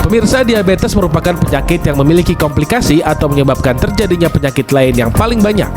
Pemirsa, diabetes merupakan penyakit yang memiliki komplikasi atau menyebabkan terjadinya penyakit lain yang paling banyak.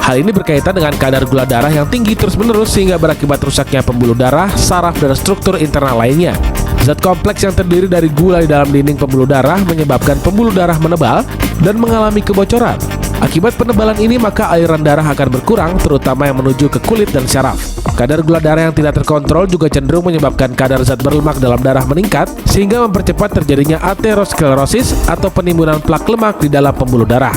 Hal ini berkaitan dengan kadar gula darah yang tinggi terus-menerus sehingga berakibat rusaknya pembuluh darah, saraf, dan struktur internal lainnya. Zat kompleks yang terdiri dari gula di dalam dinding pembuluh darah menyebabkan pembuluh darah menebal dan mengalami kebocoran. Akibat penebalan ini maka aliran darah akan berkurang, terutama yang menuju ke kulit dan syaraf. Kadar gula darah yang tidak terkontrol juga cenderung menyebabkan kadar zat berlemak dalam darah meningkat, sehingga mempercepat terjadinya aterosklerosis atau penimbunan plak lemak di dalam pembuluh darah.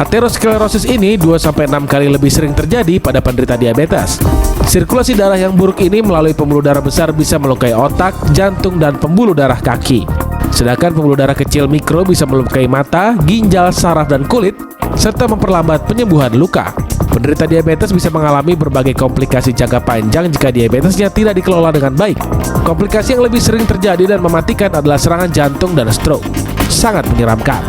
Aterosklerosis ini 2-6 kali lebih sering terjadi pada penderita diabetes. Sirkulasi darah yang buruk ini melalui pembuluh darah besar bisa melukai otak, jantung, dan pembuluh darah kaki. Sedangkan pembuluh darah kecil mikro bisa melukai mata, ginjal, saraf, dan kulit, serta memperlambat penyembuhan luka. Penderita diabetes bisa mengalami berbagai komplikasi jangka panjang jika diabetesnya tidak dikelola dengan baik. Komplikasi yang lebih sering terjadi dan mematikan adalah serangan jantung dan stroke. Sangat menyeramkan.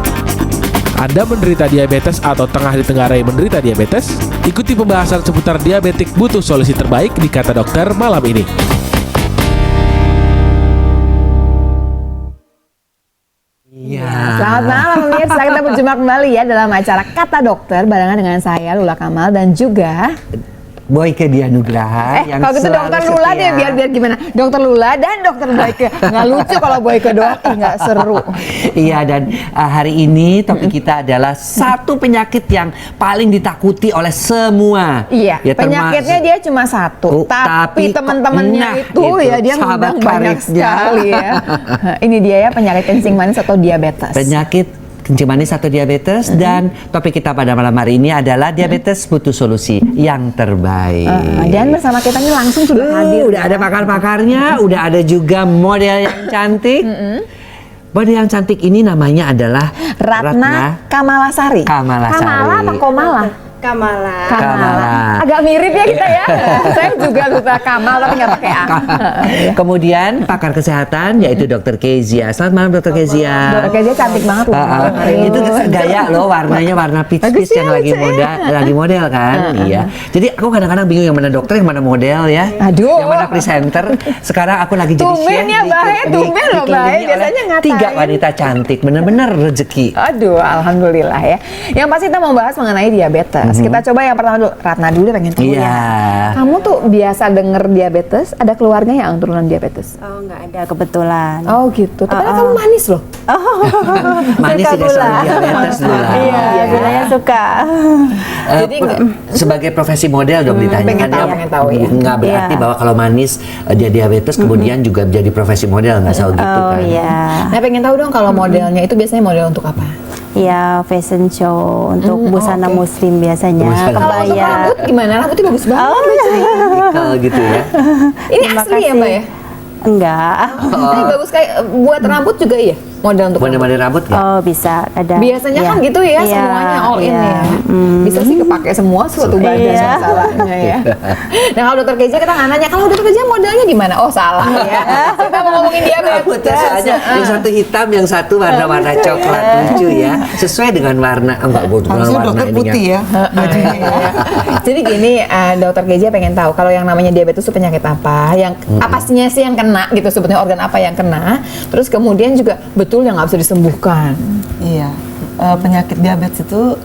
Anda menderita diabetes atau tengah ditenggarai menderita diabetes? Ikuti pembahasan seputar diabetik butuh solusi terbaik di Kata Dokter malam ini. Selamat malam pemirsa, kita berjumpa kembali ya dalam acara Kata Dokter barengan dengan saya Lula Kamal dan juga Boyke Dianugraha yang kalau gitu Dokter Lula deh biar gimana? Dokter Lula dan Dokter Boyke. Nggak lucu kalau Boyke doang, nggak seru. Iya, dan hari ini topik kita adalah satu penyakit yang paling ditakuti oleh semua. Iya, ya, penyakitnya dia cuma satu, tapi teman-temannya itu ya dia ngundang banyak sekali ya. Ini dia ya, penyakit kencing manis atau diabetes. Penyakit kencing manis atau diabetes, dan topik kita pada malam hari ini adalah diabetes butuh solusi yang terbaik. Dan bersama kita ini langsung sudah hadir. Udah ada pakar-pakarnya, udah ada juga model yang cantik. Model yang cantik ini namanya adalah Ratna Kamalasari. Kamala apa Komala? Kamala. Agak mirip ya kita ya. Saya juga lupa Kamal tapi nggak pakai A. Kemudian pakar kesehatan yaitu Dr. Kezia. Selamat malam Dr. Kezia. Dr. Kezia cantik banget loh. Itu gaya loh, warnanya warna peach yang lagi model kan. Iya. Jadi aku kadang-kadang bingung yang mana dokter, yang mana model ya. Aduh. Yang mana presenter. Sekarang aku lagi jadi chef. Tumben ya Bae, tumben loh Bae. Biasanya ngatain 3 wanita cantik, bener-bener rezeki. Aduh, alhamdulillah ya. Yang pasti kita mau bahas mengenai diabetes. Kita coba yang pertama dulu, Ratna dulu pengen tahu ya. Kamu tuh biasa denger diabetes, ada keluarga yang turunan diabetes? Oh, nggak ada kebetulan. Oh gitu, tapi kamu manis loh. Manis tidak selalu diabetes dulu. Iya, bilangnya suka. Jadi sebagai profesi model dong ditanyakan pengen tahu ya. Nggak berarti bahwa kalau manis dia diabetes kemudian juga jadi profesi model, nggak selalu gitu kan. Nah pengen tahu dong kalau modelnya itu biasanya model untuk apa? Ya, fashion show untuk busana muslim biasanya. Kalau untuk rambut gimana? Rambutnya bagus banget. Kalau gitu ya. Ini asli ya Mbak ya? Enggak. Ini bagus kayak buat rambut juga iya? Model untuk model rambut nggak? Oh, bisa ada. Biasanya kan gitu ya, semuanya all in ya. Bisa sih kepake semua suatu badan salahnya ya. Nah kalau Dokter Kezia kita nanya, kalau Dokter Kezia modelnya gimana? Oh salah ya. Kita mau ngomongin diabetes. Soalnya yang satu hitam, yang satu warna-warna coklat lucu ya. Sesuai dengan warna, warna putih ya. Jadi gini, Dokter Kezia pengen tahu kalau yang namanya diabetes itu penyakit apa? Yang apanya sih yang kena gitu, sebetulnya organ apa yang kena? Terus kemudian juga betul yang nggak bisa disembuhkan. Iya, penyakit diabetes itu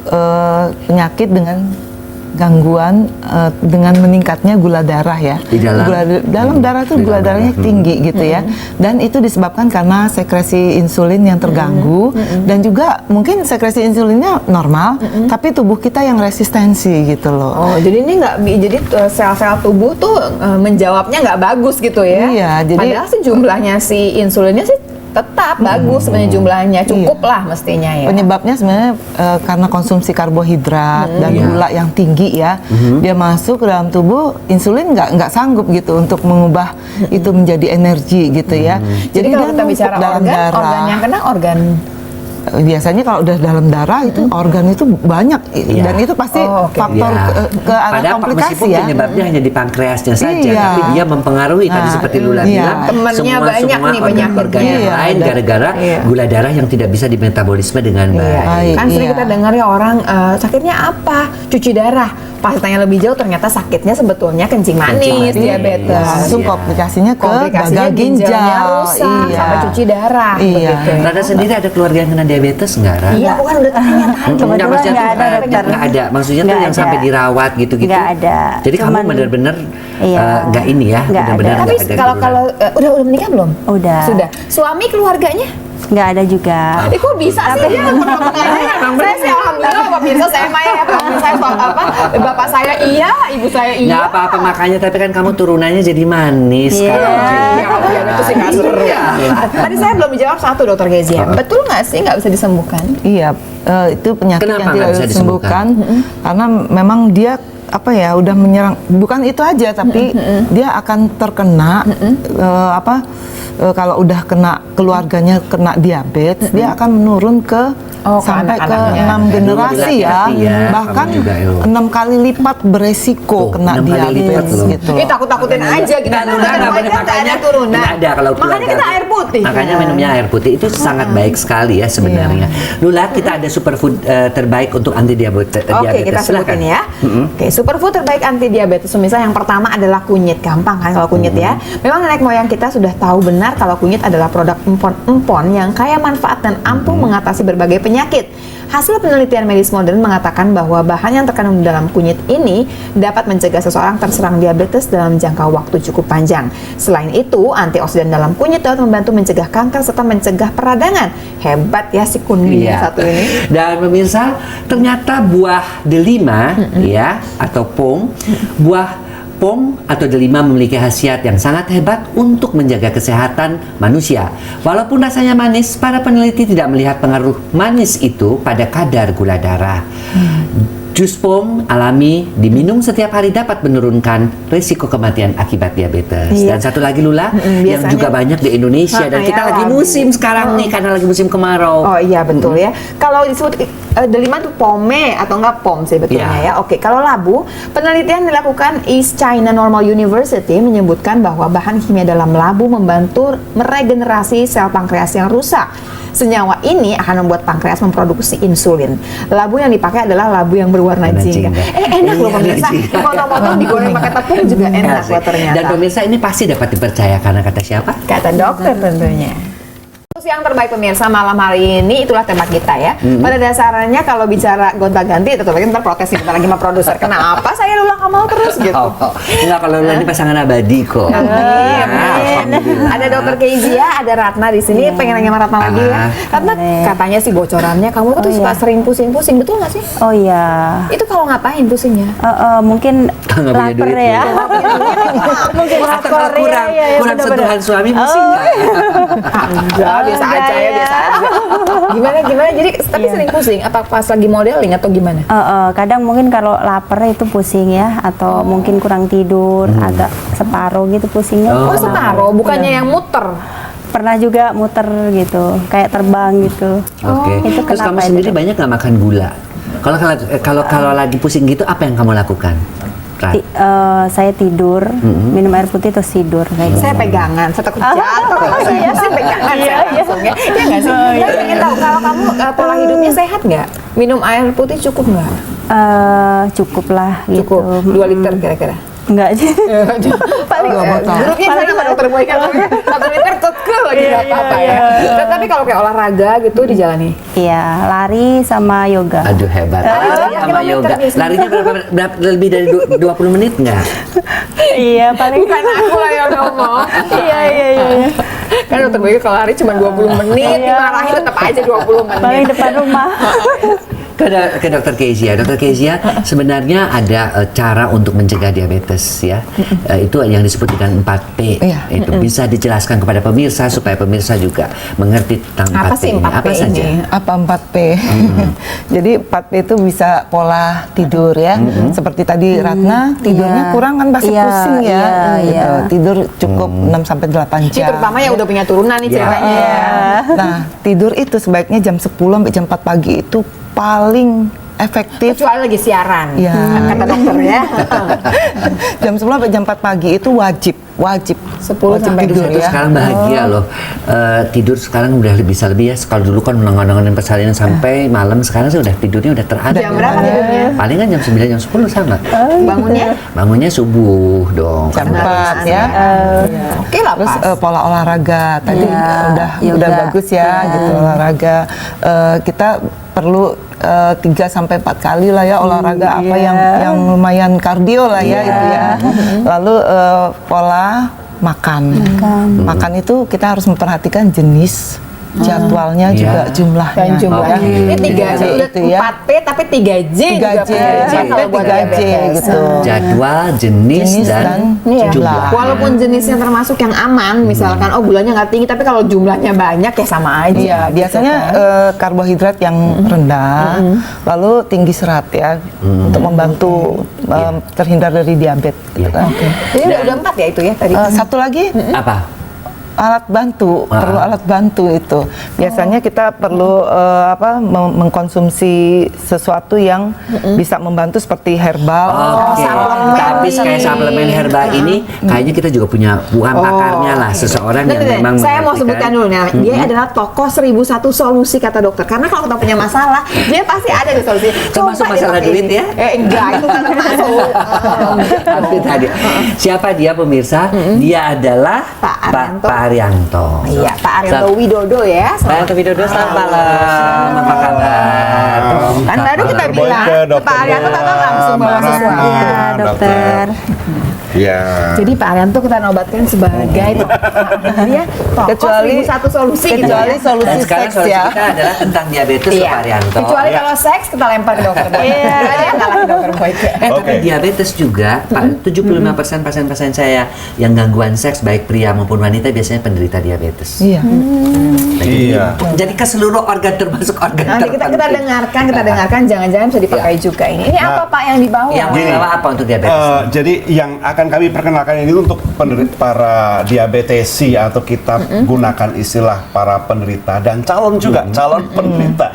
penyakit dengan gangguan dengan meningkatnya gula darah ya. Di dalam darah tuh gula darahnya tinggi gitu ya. Dan itu disebabkan karena sekresi insulin yang terganggu dan juga mungkin sekresi insulinnya normal, tapi tubuh kita yang resistensi gitu loh. Oh, jadi ini jadi sel-sel tubuh tuh menjawabnya nggak bagus gitu ya? Iya, jadi padahal sejumlahnya si insulinnya sih tetap bagus sebenarnya jumlahnya, cukup lah mestinya ya. Penyebabnya sebenarnya karena konsumsi karbohidrat dan gula yang tinggi ya. Dia masuk ke dalam tubuh, insulin nggak sanggup gitu untuk mengubah itu menjadi energi gitu ya. Jadi kalau kita bicara organ yang kena organ biasanya kalau udah dalam darah itu organ itu banyak dan itu pasti faktor ke arah komplikasi meskipun ya. Penyebabnya hanya di pankreasnya saja, tapi dia mempengaruhi tadi seperti Lula bilang temennya banyak nih organ yang lain gara-gara gula darah yang tidak bisa dimetabolisme dengan baik. Kan sering kita dengar ya orang sakitnya apa? Cuci darah. pas tanya lebih jauh ternyata sakitnya sebetulnya kencing manis, diabetes. Langsung komplikasinya ke Komplikasinya gagal ginjalnya ginjal. rusak, Iya. sampai cuci darah. Iya. begitu. Rana sendiri ada keluarga yang kena diabetes nggak, Ran? Iya, aku kan udah tanya tadi. Nggak, maksudnya nggak tuh, ada, dokter. nggak ada. Maksudnya tuh Nggak yang ada. sampai dirawat gitu-gitu. Nggak ada. Jadi kamu Cuman- bener-bener Iya. nggak ini ya, Nggak bener-bener ada. Tapi nggak ada kalau turunan. udah menikah belum? Udah. Sudah. Suami keluarganya? Nggak ada juga. Kok bisa sih dia saya sih alhamdulillah pemirsa saya mah ya pemirsa saya soal apa bapak saya iya ibu saya iya Nggak apa-apa makanya, tapi kan kamu turunannya jadi manis Iya. sekarang. Ya, kalau itu sih nggak seru. Tadi saya belum dijawab satu dokter Kezia. Betul nggak sih nggak bisa disembuhkan? Iya, itu penyakit Kenapa yang nggak tidak bisa disembuhkan karena memang dia apa ya udah menyerang, bukan itu aja tapi dia akan terkena kalau udah kena keluarganya kena diabetes dia akan menurun ke Oh, ke sampai ke anak-anaknya. 6 generasi Dulu ya, hati-hati ya, bahkan kamu juga, yo. 6 kali lipat beresiko Tuh, kena 6 kali lipat diabetes loh. gitu. Ini takut-takutin aja gitu. Nggak turunan, Nggak ada turunan. nggak ada kalau Makanya keluarga. kita air putih. Makanya minumnya air putih itu sangat baik sekali ya sebenarnya. Lula, kita ada superfood terbaik untuk anti diabetes. Oke, kita sebutin ya. Oke, superfood terbaik anti diabetes. Misalnya yang pertama adalah kunyit. Gampang kan kalau kunyit ya. Memang nenek moyang kita sudah tahu benar kalau kunyit adalah produk empon-empon yang kaya manfaat dan ampuh mengatasi berbagai penyakit. Hasil penelitian medis modern mengatakan bahwa bahan yang terkandung dalam kunyit ini dapat mencegah seseorang terserang diabetes dalam jangka waktu cukup panjang. Selain itu, antioksidan dalam kunyit dapat membantu mencegah kanker serta mencegah peradangan. Hebat ya si kuning Iya. satu ini. Dan pemirsa, ternyata buah delima ya atau pom, buah pom atau delima memiliki khasiat yang sangat hebat untuk menjaga kesehatan manusia. Walaupun rasanya manis, para peneliti tidak melihat pengaruh manis itu pada kadar gula darah. Jus pom alami diminum setiap hari dapat menurunkan risiko kematian akibat diabetes. Iya. Dan satu lagi Lula, yang biasanya- juga banyak di Indonesia dan Makanya kita lagi labu. musim sekarang nih karena lagi musim kemarau. Oh iya betul ya. Kalau disebut delima itu pome atau enggak pom sebetulnya Iya. ya. Oke, kalau labu, penelitian dilakukan East China Normal University menyebutkan bahwa bahan kimia dalam labu membantu meregenerasi sel pankreas yang rusak. Senyawa ini akan membuat pankreas memproduksi insulin. Labu yang dipakai adalah labu yang berwarna Warna jingga. jingga. Enak loh Iya, pemirsa. jingga. Dipotong-potong digoreng pakai tepung juga enak Asik. loh ternyata. Dan pemirsa ini pasti dapat dipercaya karena kata siapa? Kata dokter tentunya. Terus yang terbaik pemirsa malam hari ini itulah tema kita ya. Pada dasarnya kalau bicara gonta-ganti tetap lagi ntar protes nih, bentar lagi sama produser. Kenapa saya Lula nggak mau terus gitu? Enggak, kalau Lula ini pasangan abadi kok. Amin. Alhamdulillah. Ada dokter Kezia, ada Ratna di sini. Pengen nanya sama Ratna lagi ya. Ratna katanya sih bocorannya kamu tuh suka sering pusing-pusing, betul nggak sih? Oh iya. Itu kalau ngapain pusingnya? Mungkin Nggak punya lapar duit ya. Atau Mungkin kalau lapar kurang, ya. kurang sentuhan suami pusing nggak? Enggak, biasa aja ya, biasa aja. Gimana? Jadi tapi sering pusing. Apa pas lagi modeling atau gimana? Kadang mungkin kalau lapar itu pusing ya, atau mungkin kurang tidur, agak separuh gitu pusingnya. Oh. Oh separuh, bukannya yang muter. Pernah juga muter gitu, kayak terbang gitu. Oke. Itu Terus kamu kenapa sendiri itu? banyak nggak makan gula? Kalau lagi pusing gitu, apa yang kamu lakukan? Rat? Saya tidur, minum air putih terus tidur kayak gitu. Saya pegangan, saya takut jatuh. Kalau saya pusing pegangan saya langsung ya. Iya nggak sih? Saya pengen tahu kalau kamu pola hidupnya sehat nggak? Minum air putih cukup nggak? Cukup lah gitu. Cukup 2 liter kira-kira. Enggak aja. Paling grupnya sana sama dokter Boy kan 1 liter kekel lagi nggak apa-apa ya. Tapi kalau kayak olahraga gitu dijalani. Iya, lari sama yoga. Aduh hebat. Lari sama kilometer yoga. biasanya. Larinya berapa lebih dari 20 menit nggak? Iya, paling Bukan aku lah yang ngomong. iya. Kan dokter Boy kalau lari cuma 20 menit, dimarahin tetap aja 20 menit. Paling depan rumah. Ke dokter Kezia. Dokter Kezia, sebenarnya ada cara untuk mencegah diabetes ya. Itu yang disebut dengan 4P. Iya. Itu bisa dijelaskan kepada pemirsa supaya pemirsa juga mengerti tentang Apa 4P sih ini. 4P Apa ini? saja? Apa 4P? Jadi 4P itu bisa pola tidur ya. Seperti tadi Ratna tidurnya Iya. kurang kan pasti Iya, pusing ya. iya, Gitu. iya. Tidur cukup 6 sampai 8 Ini jam. terutama yang udah punya turunan nih Ya. ceritanya ya. Nah, tidur itu sebaiknya jam 10 sampai jam 4 pagi itu paling efektif. Kecuali lagi siaran, Iya. kata dokter ya. Jam 10 sampai jam 4 pagi itu wajib 10 wajib sampai tidur Itu ya. sekarang bahagia loh. Tidur sekarang udah bisa lebih ya. Kalau dulu kan menangan-nanganin persalinan sampai malam, sekarang sih udah tidurnya udah teratur. Jam berapa tidurnya? Paling kan jam 9 jam 10 sama. Bangunnya? Bangunnya subuh dong. Jam Kan 4 ya. Oke lah, Terus pas. pola olahraga tadi udah yoga. bagus ya gitu olahraga. Kita perlu 3 sampai 4 kali lah ya olahraga apa yang lumayan kardio lah ya itu ya. Lalu pola makan. Makan itu kita harus memperhatikan jenis, jadwalnya juga jumlahnya. Dan jumlah. Oke. Ini 3 Jadi udah itu ya. 4P tapi 3J 3J, juga penting kalau buat 3J diabetes. gitu. Jadwal, jenis, dan Iya. jumlah. Walaupun jenisnya termasuk yang aman, misalkan gulanya nggak tinggi, tapi kalau jumlahnya banyak ya sama aja. Iya, biasanya karbohidrat yang rendah, lalu tinggi serat ya, untuk membantu terhindar dari diabetes. Gitu kan. Jadi udah 4 ya itu ya tadi. Satu lagi apa? alat bantu, perlu alat bantu itu. Biasanya kita perlu mengkonsumsi sesuatu yang bisa membantu seperti herbal. Oke, tapi kayak suplemen herbal ini kayaknya kita juga punya bukan pakarnya lah, seseorang yang Betul, memang saya mau mengerti sebutkan kan. dulu nih, dia adalah tokoh 1001 solusi kata dokter. Karena kalau kita punya masalah, dia pasti ada di solusi. Termasuk Coba masalah dipakai duit ini. ya? Enggak, itu kan termasuk. Tapi tadi siapa dia pemirsa? Dia adalah Pak Arianto. Pak Arianto. Iya, Pak Arianto Widodo ya. Pak Arianto Widodo, selamat malam. Apa kabar? Kan baru kita bilang, Pak Arianto datang langsung bawa sesuatu. Iya, dokter. Ya. Jadi Pak Arianto kita nobatkan sebagai dia tokoh Kecuali- 1001 solusi gitu kecuali ya. solusi Dan sekarang seks solusi ya. kita adalah tentang diabetes Iya. Pak Arianto. Kecuali kalau seks kita lempar ke dokter Boy. Iya, dia kalah ke dokter Boy. Tapi Oke. diabetes juga, Pak, 75% pasien-pasien saya yang gangguan seks baik pria maupun wanita biasanya penderita diabetes. Iya. Iya. Jadi ke seluruh organ termasuk organ Nanti kita dengarkan jangan-jangan bisa dipakai juga ini. Ini apa Pak yang dibawa? Yang Gini. dibawa apa untuk diabetes? Jadi yang akan kami perkenalkan ini untuk para diabetesi atau kita gunakan istilah para penderita dan calon juga calon penderita.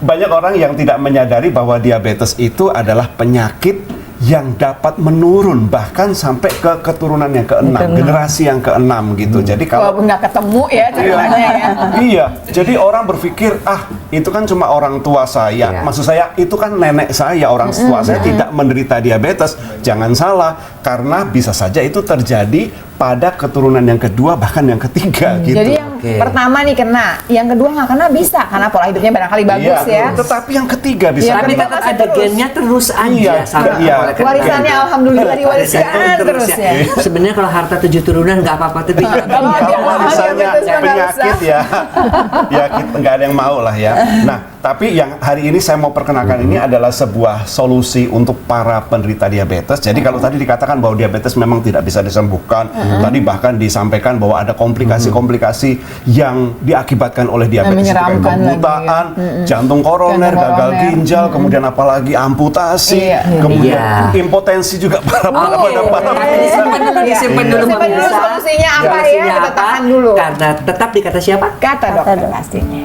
Banyak orang yang tidak menyadari bahwa diabetes itu adalah penyakit yang dapat menurun bahkan sampai ke keturunan yang ke-6, generasi yang ke-6 gitu. Jadi kalau Walaupun nggak ketemu ya ceritanya ya. Iya, jadi orang berpikir itu kan cuma orang tua saya. Iya. Maksud saya itu kan nenek saya, orang tua saya tidak menderita diabetes. Jangan salah, karena bisa saja itu terjadi pada keturunan yang kedua bahkan yang ketiga gitu. Jadi yang Oke. pertama nih kena, yang kedua nggak kena bisa karena pola hidupnya barangkali bagus ya. Tetapi yang ketiga bisa. Iya, Tapi kita tetap masih ada terus. gennya terus aja Iya, sampai iya. oleh karena Warisannya itu. alhamdulillah diwariskan terus ya. Sebenarnya kalau harta 7 turunan nggak apa-apa, tapi Kalau dia Kalau mau misalnya diabetes mah nggak penyakit usah. ya, ya kita nggak ada yang mau lah ya. Nah, tapi yang hari ini saya mau perkenalkan ini adalah sebuah solusi untuk para penderita diabetes. Jadi kalau tadi dikatakan bahwa diabetes memang tidak bisa disembuhkan, tadi bahkan disampaikan bahwa ada komplikasi-komplikasi yang diakibatkan oleh diabetes itu kayak menyeramkan lagi, kebutaan, jantung koroner, Jantung gagal koroner. ginjal, kemudian apalagi amputasi, Iya. kemudian Iya. impotensi juga para disimpan dulu, disimpan dulu Disimpan dulu pemirsa. solusinya apa ya, Solusinya kita apa? tahan dulu. Karena tetap dikata siapa? Kata dokter pastinya.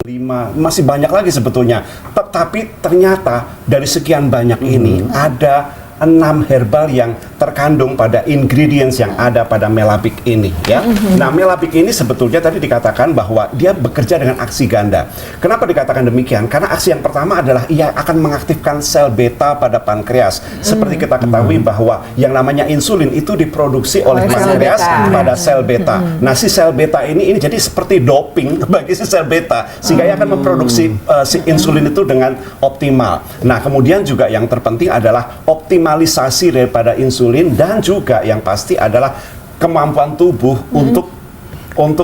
5, masih banyak lagi sebetulnya. Tapi ternyata dari sekian banyak ini ada 6 herbal yang terkandung pada ingredients yang ada pada Melapik ini ya. Nah, Melapik ini sebetulnya tadi dikatakan bahwa dia bekerja dengan aksi ganda. Kenapa dikatakan demikian? Karena aksi yang pertama adalah ia akan mengaktifkan sel beta pada pankreas. Seperti kita ketahui bahwa yang namanya insulin itu diproduksi oleh Oleh sel pankreas beta. pada sel beta. Nah, si sel beta ini jadi seperti doping bagi si sel beta sehingga ia akan memproduksi si insulin itu dengan optimal. Nah, kemudian juga yang terpenting adalah optimalisasi daripada insulin dan juga yang pasti adalah kemampuan tubuh untuk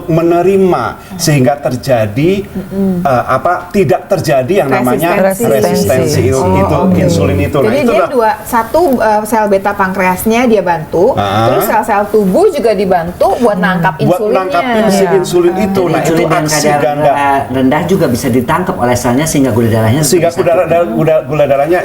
menerima sehingga terjadi tidak terjadi yang namanya resistensi itu insulin itu. Jadi dia satu sel beta pankreasnya dia bantu, terus sel-sel tubuh juga dibantu buat nangkap buat insulinnya. nangkapin si insulin itu. Nah, itu Insulin yang aksi kadar ganda. rendah juga bisa ditangkap oleh selnya sehingga gula darahnya Sehingga bisa gula darahnya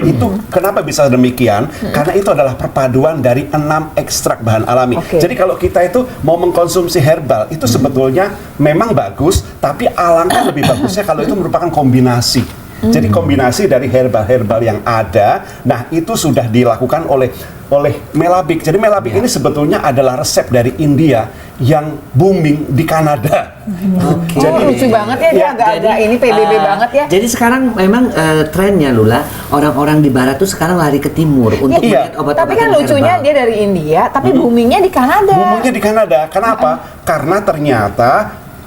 itu kenapa bisa demikian? Karena itu adalah perpaduan dari 6 ekstrak bahan alami. Oke. Jadi kalau kita itu mau mengkonsumsi herbal itu sebetulnya memang bagus, tapi alangkah lebih bagusnya kalau itu merupakan kombinasi. Jadi kombinasi dari herbal-herbal yang ada, nah itu sudah dilakukan oleh Melabik. Jadi Melabik ini sebetulnya adalah resep dari India yang booming di Kanada. Jadi lucu banget ya, dia agak-agak ini PBB banget ya. Jadi sekarang memang trennya Lula, orang-orang di barat tuh sekarang lari ke timur untuk melihat obat-obatan Tapi kan lucunya herbal. dia dari India, tapi boomingnya di Kanada. Boomingnya di Kanada. Kenapa? Karena ternyata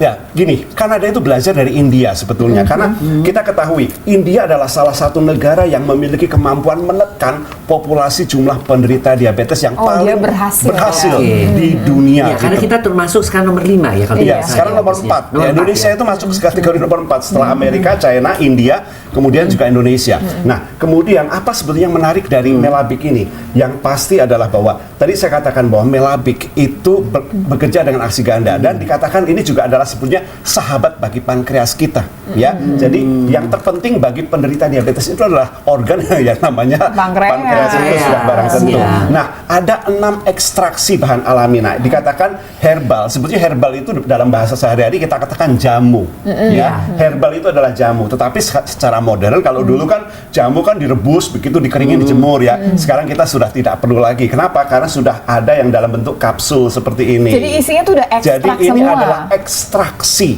ya gini, Kanada itu belajar dari India sebetulnya. Karena kita ketahui India adalah salah satu negara yang memiliki kemampuan menekan populasi jumlah penderita diabetes yang paling dia berhasil di dunia. Ya, karena gitu. kita termasuk sekarang nomor 5 ya kalau Iya, tidak salah sekarang nomor diabetesnya. 4. Indonesia itu masuk ke kategori nomor 4 setelah Amerika, China, India, kemudian juga Indonesia. Nah, kemudian apa sebetulnya yang menarik dari Melabik ini? Yang pasti adalah bahwa tadi saya katakan bahwa Melabik itu bekerja dengan aksi ganda dan dikatakan ini juga adalah sebetulnya sahabat bagi pankreas kita, ya. Jadi yang terpenting bagi penderita diabetes itu adalah organ yang namanya pankreas itu sudah barang tentu. Nah, ada 6 ekstraksi bahan alami. Nah, dikatakan herbal. Sebetulnya herbal itu dalam bahasa sehari-hari kita katakan jamu, ya. Herbal itu adalah jamu. Tetapi secara modern, kalau dulu kan jamu kan direbus, begitu dikeringin, dijemur, ya. Sekarang kita sudah tidak perlu lagi. Kenapa? Karena sudah ada yang dalam bentuk kapsul seperti ini. Jadi isinya tuh udah ekstrak Jadi ini semua. adalah ekstraksi.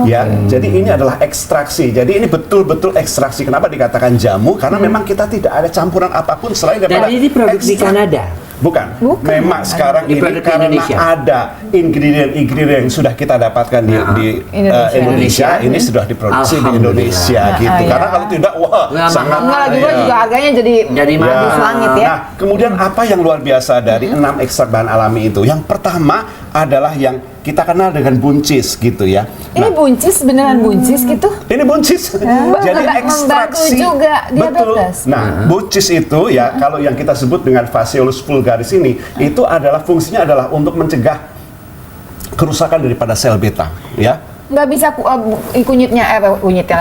Ya, jadi ini adalah ekstraksi. Jadi ini betul-betul ekstraksi. Kenapa dikatakan jamu? Karena memang kita tidak ada campuran apapun selain daripada Dan ini produksi ekstrak. Kanada. Bukan. Memang sekarang ini Diproduksi karena Indonesia. ada ingredient yang sudah kita dapatkan di Indonesia, ini sudah diproduksi di Indonesia gitu. Karena kalau tidak, wah, sangat Enggak juga harganya jadi mahal. langit ya. Nah, kemudian apa yang luar biasa dari 6 ekstrak bahan alami itu? Yang pertama adalah yang kita kenal dengan buncis gitu ya. Ini buncis, beneran buncis gitu? Ini buncis. Jadi ekstraksi juga diabetes. Betul. Nah, buncis itu ya kalau yang kita sebut dengan Phaseolus vulgaris ini itu adalah fungsinya adalah untuk mencegah kerusakan daripada sel beta, ya. Nggak bisa kunyitnya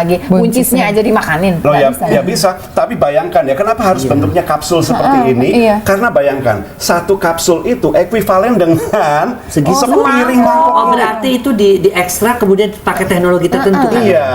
lagi, buncisnya aja dimakanin. Loh, Nggak ya bisa, tapi bayangkan ya, kenapa harus bentuknya kapsul seperti ini? Iya. Karena bayangkan, satu kapsul itu ekuivalen dengan Segi sepiring mangkok. Oh, berarti itu di ekstrak kemudian pakai teknologi tertentu kan? Iya.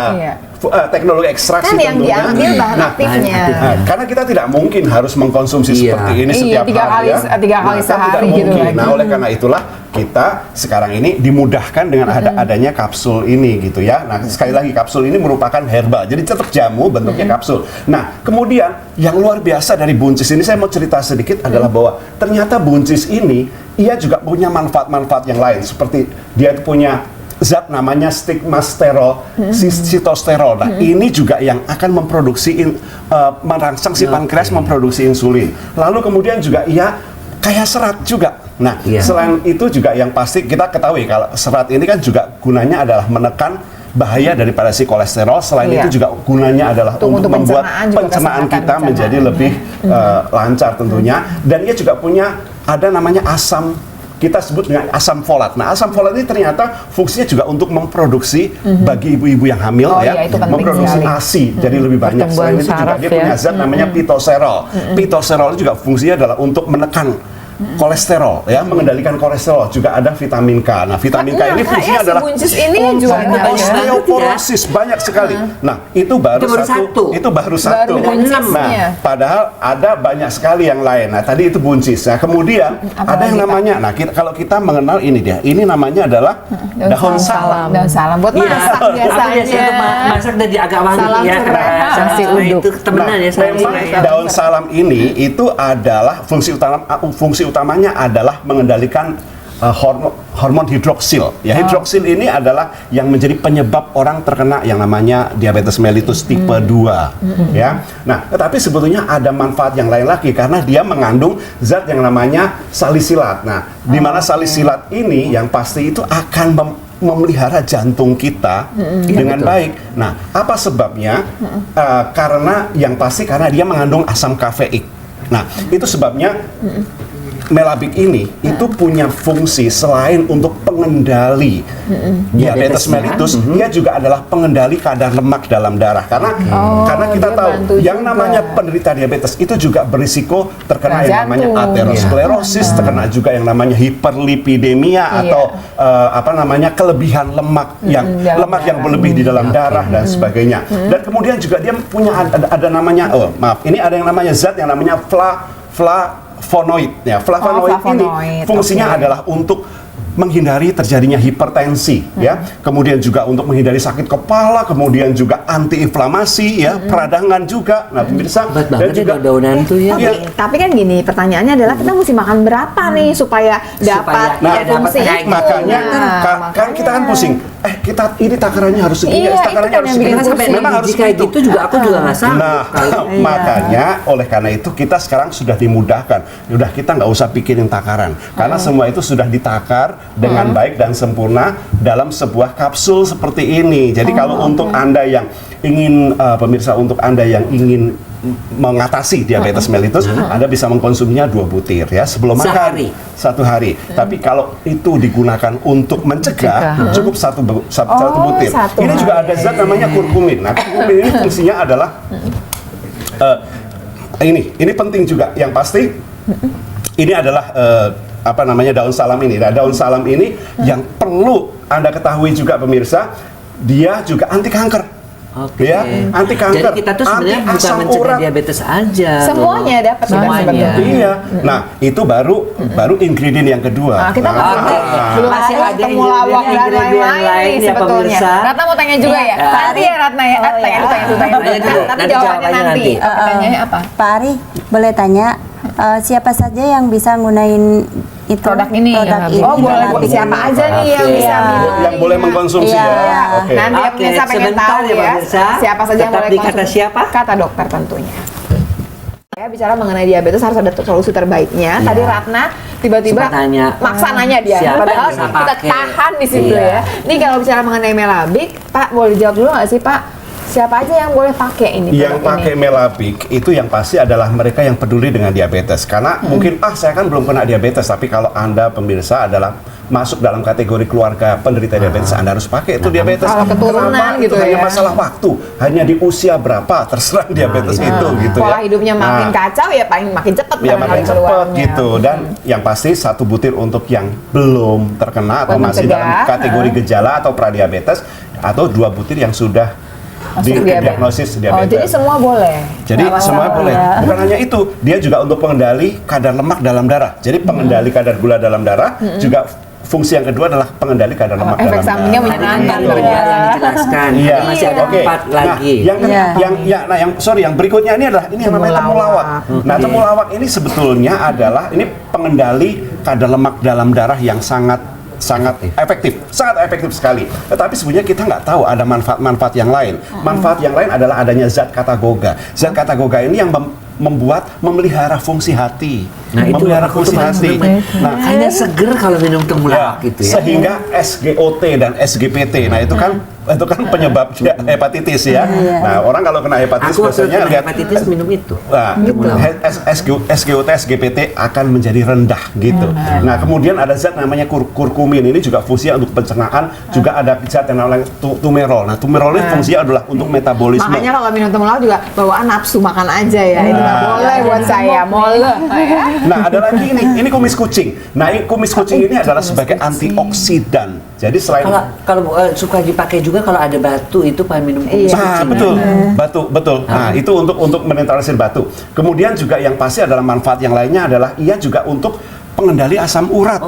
Teknologi ekstraksi Kan yang tentunya. diambil bahan aktifnya. Karena kita tidak mungkin harus mengkonsumsi seperti ini setiap hari ya. tiga kali Kan sehari tidak gitu mungkin. lagi. Nah, oleh karena itulah kita sekarang ini dimudahkan dengan adanya kapsul ini gitu ya. Nah, sekali lagi kapsul ini merupakan herbal. Jadi tetap jamu bentuknya kapsul. Nah, kemudian yang luar biasa dari buncis ini saya mau cerita sedikit adalah bahwa ternyata buncis ini ia juga punya manfaat-manfaat yang lain seperti dia itu punya zat namanya stigmasterol, sitosterol. Nah, ini juga yang akan memproduksi merangsang si pankreas memproduksi insulin. Lalu kemudian juga ia kaya serat juga. Nah, selain itu juga yang pasti kita ketahui kalau serat ini kan juga gunanya adalah menekan bahaya daripada si kolesterol. Selain itu juga gunanya adalah untuk membuat pencernaan kita menjadi lebih lancar tentunya. Dan ia juga punya ada namanya asam, kita sebut dengan asam folat. Nah, asam folat ini ternyata fungsinya juga untuk memproduksi bagi ibu-ibu yang hamil memproduksi ASI jadi lebih banyak. Selain itu juga dia punya zat namanya pitoserol. Pitoserol juga fungsinya adalah untuk menekan kolesterol, ya, mengendalikan kolesterol. Juga ada vitamin K. Nah, vitamin K ini fungsinya adalah buncis ini juga osteoporosis banyak sekali. Nah, itu baru satu. Itu baru satu. Nah, padahal ada banyak sekali yang lain. Nah, tadi itu buncis. Nah, kemudian ada yang namanya, kalau kita mengenal ini dia. Ini namanya adalah daun salam. Daun salam buat masak biasanya. Masak dan agak wangi ya. Nasi uduk. Itu temenan ya. Memang daun salam ini itu adalah fungsi utamanya adalah mengendalikan hormon hidroksil. Ya, hidroksil ini adalah yang menjadi penyebab orang terkena yang namanya diabetes mellitus tipe 2. Ya. Nah, tetapi sebetulnya ada manfaat yang lain lagi karena dia mengandung zat yang namanya salisilat. Nah, di mana salisilat ini yang pasti itu akan memelihara jantung kita dengan baik. Nah, apa sebabnya? Karena yang pasti karena dia mengandung asam kafeik. Nah, itu sebabnya Melabik ini itu punya fungsi selain untuk pengendali diabetes mellitus, dia juga adalah pengendali kadar lemak dalam darah. Karena kita dia tahu bantu yang juga. namanya penderita diabetes itu juga berisiko terkena yang namanya Jantung. aterosklerosis, terkena juga yang namanya hiperlipidemia atau kelebihan lemak yang dalam lemak yang darah. berlebih di dalam darah dan sebagainya. Dan kemudian juga dia punya ada namanya ini ada yang namanya zat yang namanya flavonoid ya. Flavonoid ini flavonoid, fungsinya adalah untuk menghindari terjadinya hipertensi ya, kemudian juga untuk menghindari sakit kepala, kemudian juga antiinflamasi ya, peradangan juga. Nah, pemirsa Hebat dan banget ya juga daun-daunan tuh ya. Tapi kan gini, pertanyaannya adalah kita mesti makan berapa nih supaya dapat Supaya fungsi dapat itu. makanya kan kita kan pusing. Kita ini takarannya harus segini, Iya, takarannya itu kan harus yang segini. bikin Sampai Memang harus kayak begitu. gitu juga aku juga nggak sanggup. Nah, makanya oleh karena itu kita sekarang sudah dimudahkan. Udah kita nggak usah pikirin takaran, karena semua itu sudah ditakar dengan baik dan sempurna dalam sebuah kapsul seperti ini. Jadi kalau untuk Anda yang ingin pemirsa, untuk Anda yang ingin mengatasi diabetes mellitus, Anda bisa mengkonsumsinya 2 butir ya sebelum Sehari? makan. 1 hari. Tapi kalau itu digunakan untuk mencegah, cukup satu butir. satu Ini juga hari. ada zat namanya kurkumin. Nah, kurkumin ini fungsinya adalah ini penting juga. Yang pasti ini adalah daun salam ini. Nah, daun salam ini yang perlu Anda ketahui juga pemirsa, dia juga anti kanker. Oke. Ya, anti kanker. Jadi kita tuh sebenarnya anti bukan asam mencegah urat. diabetes aja. Semuanya dapat kita Semuanya. sebetulnya. Iya. Nah, itu baru ingredient yang kedua. Nah, kita belum Masih ada ada temulawak dan ingredient lain-lain lain nih ya, sebetulnya. pemirsa. Ratna mau tanya juga ya? Nanti ya Ratna ya. Tanya dulu. Tanya dulu. Tapi Nanti jawabannya jawabannya nanti. nanti. Pertanyaannya apa? Pak Ari, boleh tanya siapa saja yang bisa gunain itu Produk ini. Oh, boleh buat siapa aja nih yang Oke. bisa minum. Yang boleh mengkonsumsi Iya. ya. Oke. Nanti ya Oke, pemirsa pengen sebentar tahu ya, ya, pemirsa. siapa saja yang Tetap boleh di kata konsumsi. siapa? Kata dokter tentunya. Ya, bicara mengenai diabetes harus ada solusi terbaiknya. Tadi Ratna tiba-tiba Sempat nanya, maksa nanya dia. siapa Padahal yang bisa kita pakai? tahan di situ Iya. ya. Ini kalau bicara mengenai Melabik, Pak boleh jawab dulu nggak sih Pak? Siapa aja yang boleh pakai ini? Yang produk pakai ini? Melabik itu yang pasti adalah mereka yang peduli dengan diabetes. Karena mungkin saya kan belum kena diabetes, tapi kalau Anda pemirsa adalah masuk dalam kategori keluarga penderita diabetes, Anda harus pakai itu diabetes. Kalau keturunan Kenapa? gitu Itu hanya ya. masalah waktu, hanya di usia berapa terserah diabetes itu gitu Pola ya. hidupnya makin Nah, kacau ya makin cepat ya makin barangkali cepat keluarnya. gitu. Dan yang pasti 1 butir untuk yang belum terkena atau Buat masih mencegah, dalam kategori gejala atau pradiabetes, atau 2 butir yang sudah Masuk diagnosis Oh, diabetes. jadi semua boleh. Jadi Nggak semua masalah. boleh. Bukan hanya itu, dia juga untuk pengendali kadar lemak dalam darah. Jadi pengendali kadar gula dalam darah juga fungsi yang kedua adalah pengendali kadar lemak efek dalam sampingnya darah. menyenangkan Itu ternyata. yang dijelaskan. Iya. Masih ada Oke. 4 lagi. Nah, yang berikutnya ini adalah ini yang namanya temulawak. Nah, temulawak ini sebetulnya adalah ini pengendali kadar lemak dalam darah yang sangat efektif sekali. Tetapi sebenarnya kita nggak tahu ada manfaat-manfaat yang lain. Manfaat yang lain adalah adanya zat katagoga. Zat katagoga ini yang memelihara fungsi hati, Nah, itu memelihara aku tuh fungsi paling hati. seneng. Nah, Kayaknya seger kalau minum temulawak gitu ya. sehingga SGOT dan SGPT, nah itu kan penyebab hepatitis ya. Nah, orang kalau kena hepatitis Aku waktu biasanya kena lihat hepatitis minum itu. Nah, SGOT, SGPT akan menjadi rendah gitu. Nah, kemudian ada zat namanya kurkumin. Ini juga fungsinya untuk pencernaan. Juga ada zat yang namanya tumerol. Nah, tumerol ini fungsinya adalah untuk metabolisme. Makanya kalau minum temulawak juga bawaan nafsu makan aja ya. Itu nggak boleh buat saya. Mole. Ya. Nah, ada lagi ini kumis kucing. Nah, ini kumis kucing ini adalah sebagai antioksidan. Jadi selain Kalau suka dipakai juga kalau ada batu itu paling minum kumis Nah, kucing. betul. Nah, itu untuk menetralisir batu. Kemudian juga yang pasti adalah manfaat yang lainnya adalah ia juga untuk pengendali asam urat.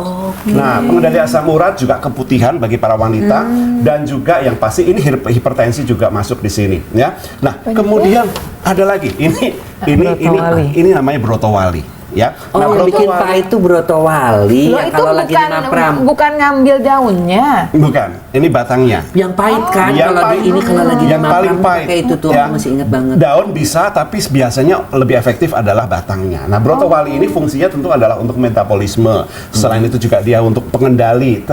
Nah, pengendali asam urat juga keputihan bagi para wanita dan juga yang pasti ini hipertensi juga masuk di sini, ya. Nah, kemudian ada lagi ini namanya brotowali, ya. Oh, Nah, yang bikin brotowali- pahit itu brotowali Loh, yang itu kalau lagi di Napram. bukan ngambil daunnya. bukan, ini batangnya. Yang pahit kan Yang kalau paling- di ini kalau lagi di yang paling Napram pahit. pakai itu tuh Ya. aku masih ingat banget. Daun bisa, tapi biasanya lebih efektif adalah batangnya. Nah, brotowali ini fungsinya tentu adalah untuk metabolisme. Selain itu juga dia untuk pengendali,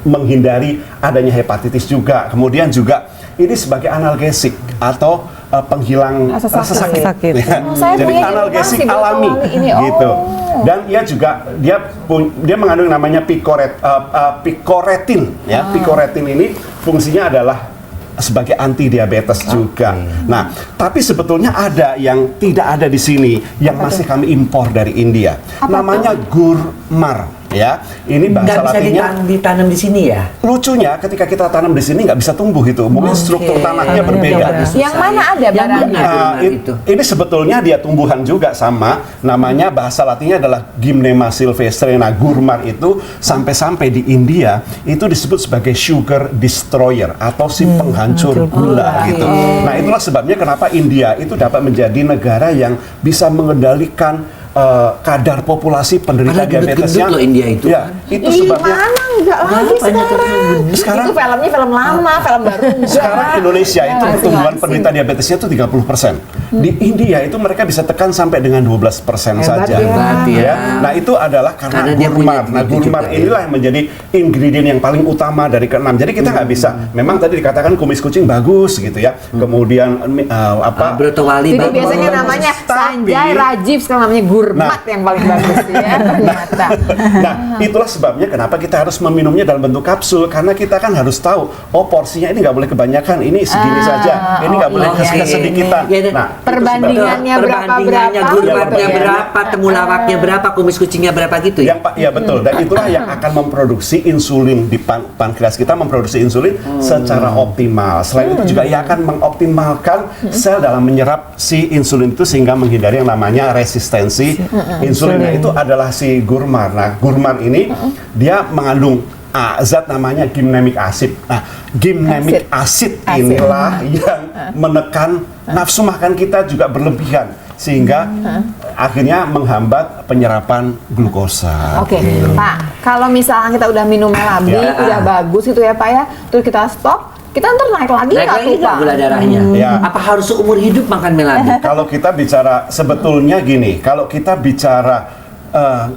menghindari adanya hepatitis juga. Kemudian juga ini sebagai analgesik atau penghilang Rasa rasa sakit. sakit. Ya. Oh, saya Jadi punya analgesik inovasi alami botol ini. Oh. gitu. Dan dia mengandung namanya picoretin ya. Picoretin ini fungsinya adalah sebagai anti diabetes juga. Nah, tapi sebetulnya ada yang tidak ada di sini yang masih kami impor dari India. Namanya Gurmar ya. Ini bahasa Nggak bisa latinnya. ditanam di sini ya? Lucunya ketika kita tanam di sini nggak bisa tumbuh itu. Mungkin struktur tanahnya berbeda. Yang mana ada barangnya? Gurmar itu? Ini sebetulnya dia tumbuhan juga sama, namanya bahasa latinnya adalah Gymnema sylvestre. Nah, Gurmar itu sampai-sampai di India itu disebut sebagai sugar destroyer atau si penghancur gula gitu. Nah, itulah sebabnya kenapa India itu dapat menjadi negara yang bisa mengendalikan kadar populasi penderita Padahal diabetes gendut-gendut loh India itu. Ya, itu Ih, sebabnya mana enggak lagi sekarang. Sekarang- Itu filmnya film lama, film baru enggak. sekarang Indonesia itu Ya, pertumbuhan masing-masing. penderita diabetesnya itu 30%. Di India itu mereka bisa tekan sampai dengan 12% Hebat saja. ya. Hebat ya. Nah, itu adalah karena Karena dia Gurmar. punya Nah, itu Gurmar juga, inilah yang menjadi ingredient yang paling utama dari keenam. Jadi kita nggak bisa. Memang tadi dikatakan kumis kucing bagus gitu ya. Kemudian Brotowali Jadi bagus. biasanya namanya Tapi- Sanjay Rajiv, sekarang namanya Gurmat yang paling bagus ya ternyata. Nah, itulah sebabnya kenapa kita harus meminumnya dalam bentuk kapsul, karena kita kan harus tahu, oh porsinya ini nggak boleh kebanyakan, ini segini saja, ini nggak boleh iya, kesedikitan. iya, iya. Nah, Perbandingannya Perbandingannya berapa, gurmatnya gitu ya. berapa, temulawaknya berapa, kumis kucingnya berapa gitu ya? yang ya betul, dan itulah yang akan memproduksi insulin di pankreas kita, memproduksi insulin secara optimal. Selain itu juga ia akan mengoptimalkan sel dalam menyerap si insulin itu sehingga menghindari yang namanya resistensi insulin. Nah, itu adalah si Gurmar. Nah, Gurmar ini dia mengandung zat namanya gymnamic acid. Nah, gymnamic acid inilah yang menekan nafsu makan kita juga berlebihan sehingga akhirnya menghambat penyerapan glukosa. Oke, Pak. Kalau misalnya kita udah minum Melabik, Ya. udah bagus gitu ya, Pak ya. Terus kita stop, kita ntar naik lagi Naik nggak lagi tuh, nggak Pak? gula darahnya? Ya. Apa harus seumur hidup makan Melabik? Kalau kita bicara sebetulnya gini, kalau kita bicara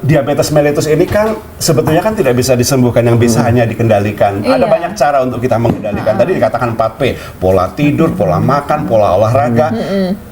diabetes mellitus ini kan sebetulnya kan tidak bisa disembuhkan, yang bisa hanya dikendalikan. Ada Iya. banyak cara untuk kita mengendalikan. Tadi dikatakan 4P, pola tidur, pola makan, pola olahraga,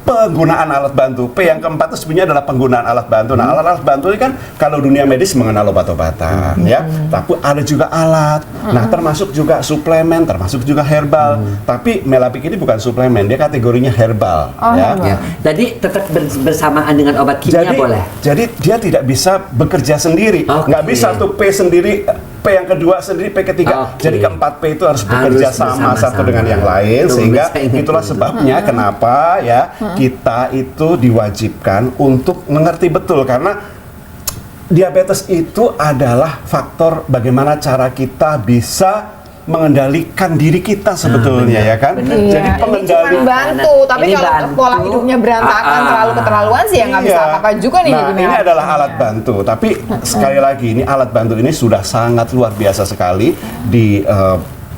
penggunaan alat bantu. P yang keempat itu sebenarnya adalah penggunaan alat bantu. Nah, alat-alat bantu ini kan kalau dunia medis mengenal obat-obatan, ya. Tapi ada juga alat. Nah, termasuk juga suplemen, termasuk juga herbal. Tapi Melabik ini bukan suplemen, dia kategorinya herbal, ya. Ya. Jadi tetap bersamaan dengan obat kimia boleh? Jadi dia tidak bisa bekerja sendiri, Oke. nggak bisa tuh P sendiri, P yang kedua sendiri, P ketiga. Oke. Jadi keempat P itu harus bekerja sama bersama-sama. satu dengan yang lain, Tuh, sehingga bisa ingat itulah itu. sebabnya kenapa ya kita itu diwajibkan untuk mengerti betul, karena diabetes itu adalah faktor bagaimana cara kita bisa mengendalikan diri kita sebetulnya, ya kan? Iya, Jadi ini pengendali cuma bantu, tapi Ini kalau bantu. pola hidupnya berantakan, terlalu keterlaluan sih ya nggak bisa Iya. apa-apa juga nih. Nah, jadi ini Melabik. adalah alat bantu, tapi sekali lagi ini alat bantu ini sudah sangat luar biasa sekali di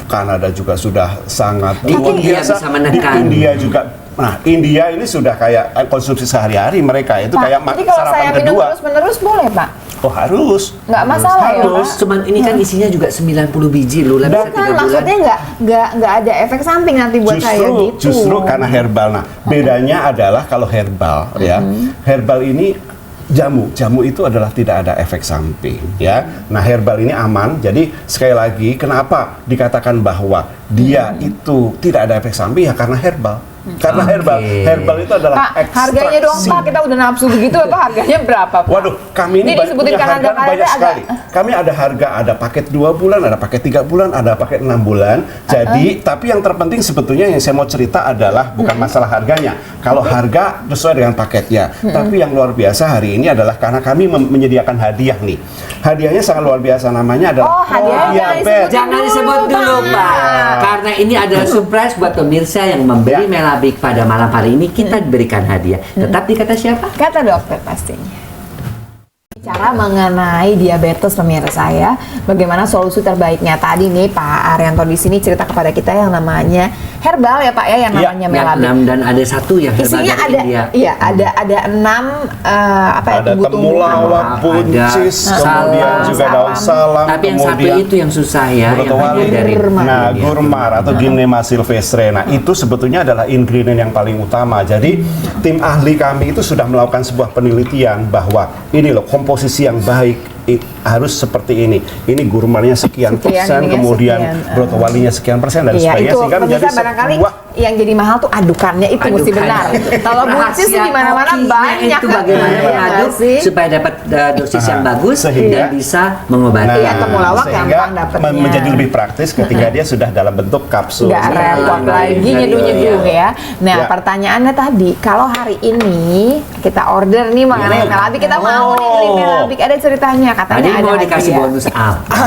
Kanada juga sudah sangat Di luar India biasa. bisa menekan. Di India juga. Nah, India ini sudah kayak konsumsi sehari-hari mereka itu Pak, kayak jadi kalau saya sarapan minum kedua. terus-menerus boleh, Pak? Oh, harus. Nggak masalah ya, Pak? Harus. Cuman ini kan isinya juga 90 biji loh, lah bisa Bukan, 3 bulan. maksudnya nggak ada efek samping nanti buat saya gitu. Justru karena herbal. Nah, bedanya adalah kalau herbal ya, herbal ini jamu itu adalah tidak ada efek samping ya. Nah, herbal ini aman. Jadi sekali lagi, kenapa dikatakan bahwa dia itu tidak ada efek samping ya karena herbal. Karena herbal itu adalah Pak, harganya dong ekstraksi. Pak, kita udah nafsu begitu apa harganya berapa, Pak? Waduh, kami ini disebutin punya Kanada harga banyak agak- sekali. Kami ada harga, ada paket 2 bulan, ada paket 3 bulan, ada paket 6 bulan. Jadi, tapi yang terpenting sebetulnya yang saya mau cerita adalah bukan masalah harganya. Kalau harga sesuai dengan paketnya. Tapi yang luar biasa hari ini adalah karena kami menyediakan hadiah nih. Hadiahnya sangat luar biasa, namanya adalah Oh, hadiahnya Probiabet. Jangan disebut dulu, Pak. Karena ini adalah surprise buat pemirsa yang membeli Ya. Melabik pada malam hari ini, kita diberikan hadiah. Tetap di kata siapa? Kata dokter pastinya. Cara mengenai diabetes pemirsa ya, bagaimana solusi terbaiknya. Tadi nih Pak Arianto di sini cerita kepada kita yang namanya herbal ya Pak ya, yang namanya melabik. Dan ada satu yang herbal Isinya dari ada, India. iya ada 6 Ada temulawak, buncis, kemudian juga daun salam, Tapi yang satu kemudian itu yang susah ya, yang Brotowali. hanya dari Nah, gurmar atau Gymnema sylvestre. Nah, itu sebetulnya adalah ingredient yang paling utama. Jadi, tim ahli kami itu sudah melakukan sebuah penelitian bahwa ini loh komposisi yang baik harus seperti ini. Ini gurmarnya sekian persen, ini kemudian sekian. brotowalinya sekian persen dan Iya, sebagainya itu sehingga menjadi pemirsa barangkali sebuah yang jadi mahal tuh adukannya itu mesti benar. Kalau buncis Rahasia di mana-mana kokinya banyak itu bagaimana Iya mengaduk nggak sih? supaya dapat dosis yang bagus Sehingga- dan bisa mengobati. Iya, temulawak sehingga gampang dapetnya. menjadi lebih praktis ketika dia sudah dalam bentuk kapsul. Nggak Seperti repot itu. lagi Iya, nyeduh-nyeduh ya. Nah, Ya. pertanyaannya tadi, kalau hari ini kita order nih mengenai melabik, kita mau nih beli melabik, ada ceritanya katanya Tadi ada mau dikasih hadiah. bonus apa?